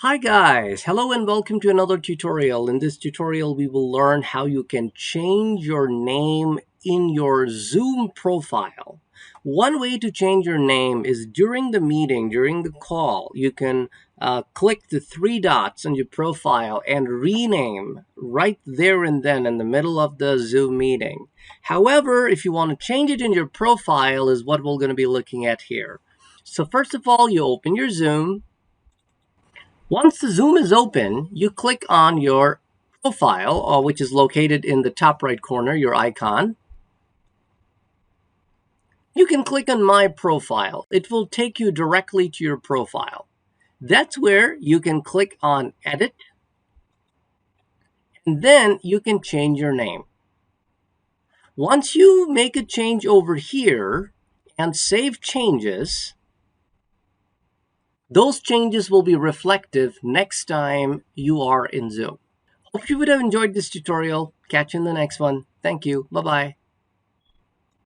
Hi guys, hello and welcome to another tutorial. In this tutorial we will learn how you can change your name in your Zoom profile. One way to change your name is during the meeting, during the call, you can click the three dots on your profile and rename right there and then in the middle of the Zoom meeting. However, if you want to change it in your profile is what we're going to be looking at here. So first of all, you open your Zoom. Once the Zoom is open, you click on your profile, which is located in the top right corner, your icon. You can click on My Profile. It will take you directly to your profile. That's where you can click on Edit, and then you can change your name. Once you make a change over here and save changes, those changes will be reflective next time you are in Zoom. Hope you would have enjoyed this tutorial. Catch you in the next one. Thank you. Bye-bye.